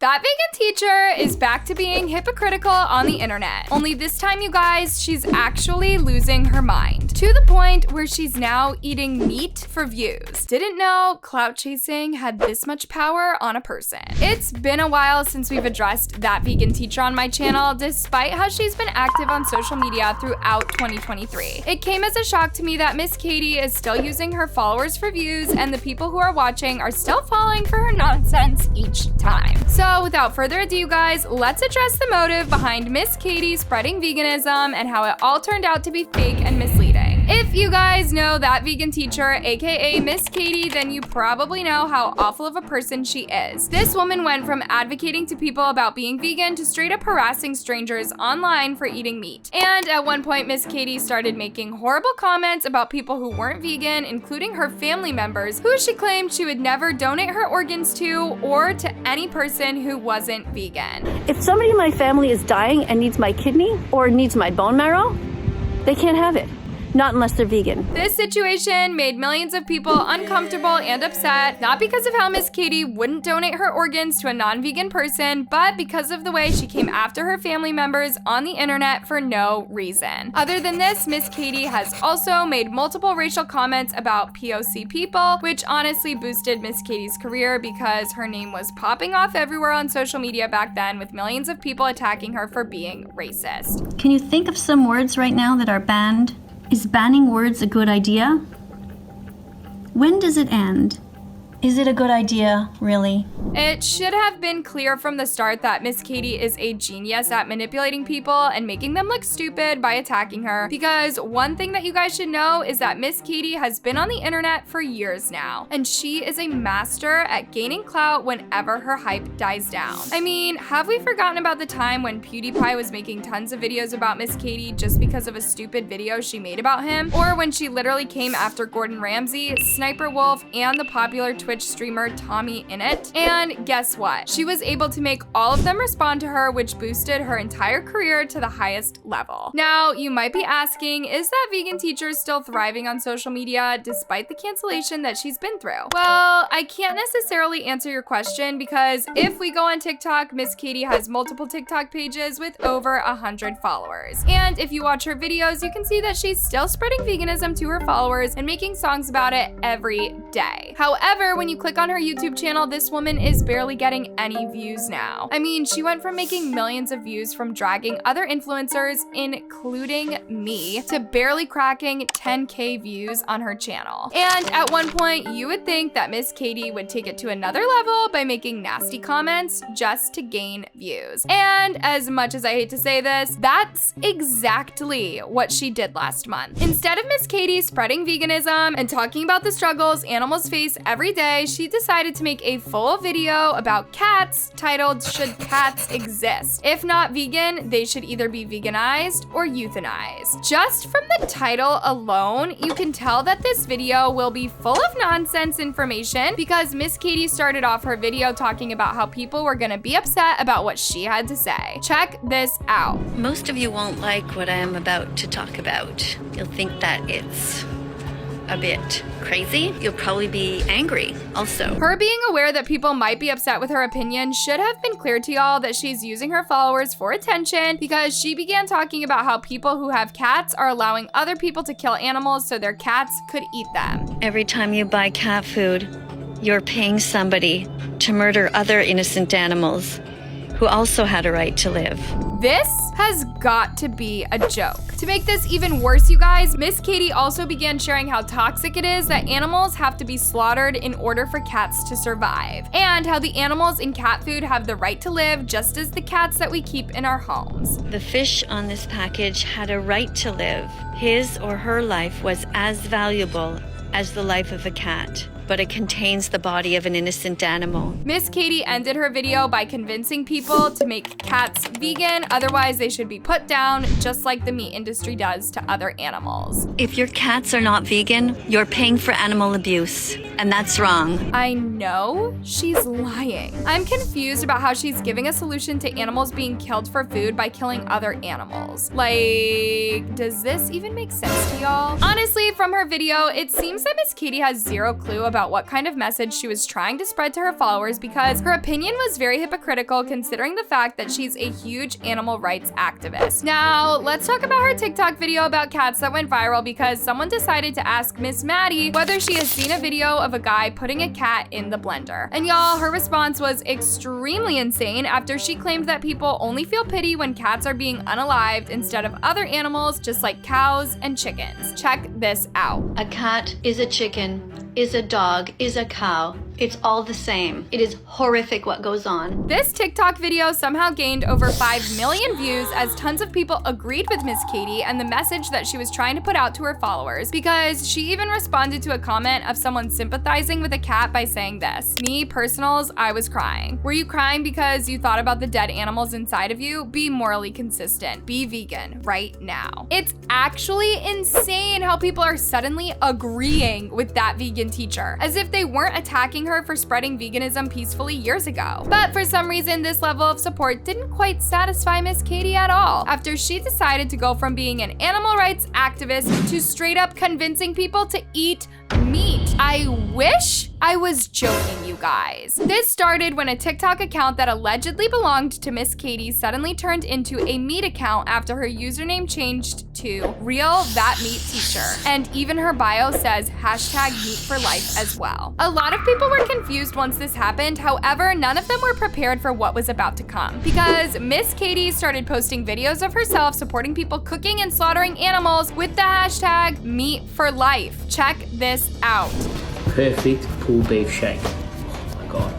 That vegan teacher is back to being hypocritical on the internet. Only this time, you guys, she's actually losing her mind. To the point where she's now eating meat for views. Didn't know clout chasing had this much power on a person. It's been a while since we've addressed that vegan teacher on my channel, despite how she's been active on social media throughout 2023. It came as a shock to me that Miss Katie is still using her followers for views, and the people who are watching are still falling for her nonsense each time. So without further ado, you guys, let's address the motive behind Miss Katie spreading veganism and how it all turned out to be fake and misleading. If you guys know that vegan teacher, aka Miss Katie, then you probably know how awful of a person she is. This woman went from advocating to people about being vegan to straight up harassing strangers online for eating meat. And at one point, Miss Katie started making horrible comments about people who weren't vegan, including her family members, who she claimed she would never donate her organs to or to any person who wasn't vegan. If somebody in my family is dying and needs my kidney or needs my bone marrow, they can't have it. Not unless they're vegan. This situation made millions of people uncomfortable and upset, not because of how Miss Katie wouldn't donate her organs to a non-vegan person, but because of the way she came after her family members on the internet for no reason. Other than this, Miss Katie has also made multiple racial comments about POC people, which honestly boosted Miss Katie's career because her name was popping off everywhere on social media back then, with millions of people attacking her for being racist. Can you think of some words right now that are banned? Is banning words a good idea? When does it end? Is it a good idea, really? It should have been clear from the start that Miss Katie is a genius at manipulating people and making them look stupid by attacking her, because one thing that you guys should know is that Miss Katie has been on the internet for years now, and she is a master at gaining clout whenever her hype dies down. I mean, have we forgotten about the time when PewDiePie was making tons of videos about Miss Katie just because of a stupid video she made about him? Or when she literally came after Gordon Ramsay, Sniper Wolf, and the popular Twitch streamer Tommy Innit? And guess what? She was able to make all of them respond to her, which boosted her entire career to the highest level. Now, you might be asking, is that vegan teacher still thriving on social media despite the cancellation that she's been through? Well, I can't necessarily answer your question, because if we go on TikTok, Miss Katie has multiple TikTok pages with over 100 followers. And if you watch her videos, you can see that she's still spreading veganism to her followers and making songs about it every day. However, when you click on her YouTube channel, this woman is barely getting any views now. I mean, she went from making millions of views from dragging other influencers, including me, to barely cracking 10K views on her channel. And at one point, you would think that Miss Katie would take it to another level by making nasty comments just to gain views. And as much as I hate to say this, that's exactly what she did last month. Instead of Miss Katie spreading veganism and talking about the struggles animals face every day, she decided to make a full video about cats titled "Should Cats Exist? If not vegan, they should either be veganized or euthanized." Just from the title alone, you can tell that this video will be full of nonsense information, because Miss Katie started off her video talking about how people were gonna be upset about what she had to say. Check this out. Most of you won't like what I am about to talk about. You'll think that it's a bit crazy. You'll probably be angry also. Her being aware that people might be upset with her opinion should have been clear to y'all that she's using her followers for attention, because she began talking about how people who have cats are allowing other people to kill animals so their cats could eat them. Every time you buy cat food, you're paying somebody to murder other innocent animals who also had a right to live. This has got to be a joke. To make this even worse, you guys, Miss Katie also began sharing how toxic it is that animals have to be slaughtered in order for cats to survive, and how the animals in cat food have the right to live just as the cats that we keep in our homes. The fish on this package had a right to live. His or her life was as valuable as the life of a cat, but it contains the body of an innocent animal. Miss Katie ended her video by convincing people to make cats vegan, otherwise they should be put down, just like the meat industry does to other animals. If your cats are not vegan, you're paying for animal abuse, and that's wrong. I know she's lying. I'm confused about how she's giving a solution to animals being killed for food by killing other animals. Like, does this even make sense to y'all? Honestly, from her video, it seems that Miss Katie has zero clue about about what kind of message she was trying to spread to her followers because her opinion was very hypocritical considering the fact that she's a huge animal rights activist. Now, let's talk about her TikTok video about cats that went viral because someone decided to ask Miss Maddie whether she has seen a video of a guy putting a cat in the blender. And y'all, her response was extremely insane after she claimed that people only feel pity when cats are being unalived instead of other animals just like cows and chickens. Check this out. A cat is a chicken, is a dog, is a cow. It's all the same. It is horrific what goes on. This TikTok video somehow gained over 5 million views as tons of people agreed with Miss Katie and the message that she was trying to put out to her followers because she even responded to a comment of someone sympathizing with a cat by saying this: "Me, personals, I was crying. Were you crying because you thought about the dead animals inside of you? Be morally consistent. Be vegan right now." It's actually insane how people are suddenly agreeing with that vegan teacher, as if they weren't attacking her for spreading veganism peacefully years ago. But for some reason, this level of support didn't quite satisfy Miss Katie at all, after she decided to go from being an animal rights activist to straight up convincing people to eat meat. I wish I was joking, you guys. This started when a TikTok account that allegedly belonged to Miss Katie suddenly turned into a meat account after her username changed to Real That Meat Teacher. And even her bio says #meat4life as well. A lot of people were confused once this happened. However, none of them were prepared for what was about to come because Miss Katie started posting videos of herself supporting people cooking and slaughtering animals with the #meat4life. Check this out. Perfect pulled beef shake. Oh my god.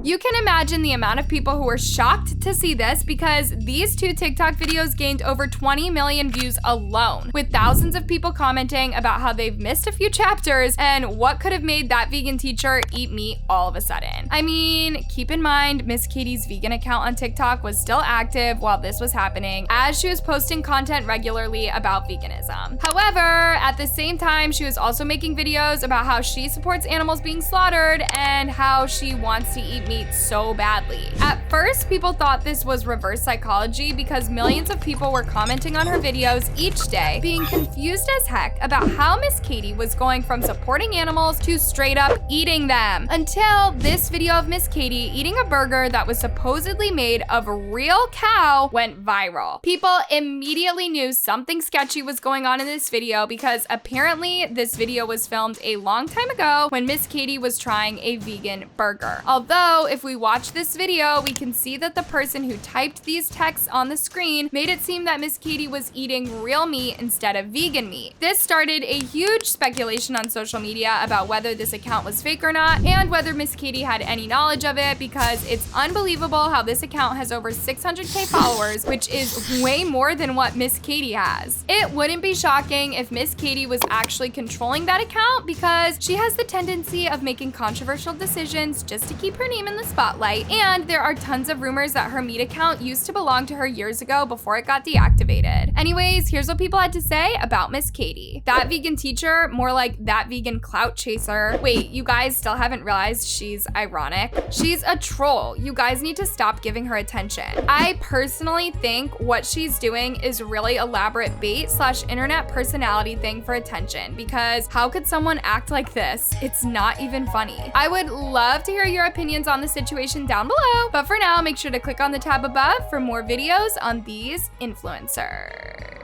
You can imagine the amount of people who were shocked to see this because these two TikTok videos gained over 20 million views alone, with thousands of people commenting about how they've missed a few chapters and what could have made that vegan teacher eat meat all of a sudden. I mean, keep in mind, Miss Katie's vegan account on TikTok was still active while this was happening, as she was posting content regularly about veganism. However, at the same time, she was also making videos about how she supports animals being slaughtered and how she wants to eat meat so badly. At first, people thought this was reverse psychology because millions of people were commenting on her videos each day, being confused as heck about how Miss Katie was going from supporting animals to straight up eating them. Until this video of Miss Katie eating a burger that was supposedly made of a real cow went viral. People immediately knew something sketchy was going on in this video because apparently this video was filmed a long time ago when Miss Katie was trying a vegan burger. Although, if we watch this video, we can see that the person who typed these texts on the screen made it seem that Miss Katie was eating real meat instead of vegan meat. This started a huge speculation on social media about whether this account was fake or not, and whether Miss Katie had any knowledge of it, because it's unbelievable how this account has over 600k followers, which is way more than what Miss Katie has. It wouldn't be shocking if Miss Katie was actually controlling that account because she has the tendency of making controversial decisions just to keep her name in the spotlight, and there are tons of rumors that her meat account used to belong to her years ago before it got deactivated. Anyways, here's what people had to say about Miss Katie. That vegan teacher, more like that vegan clout chaser. Wait, you guys still haven't realized she's ironic? She's a troll. You guys need to stop giving her attention. I personally think what she's doing is really elaborate bait / internet personality thing for attention, because how could someone act like this? It's not even funny. I would love to hear your opinions on the situation down below, but for now, make sure to click on the tab above for more videos on these influencers.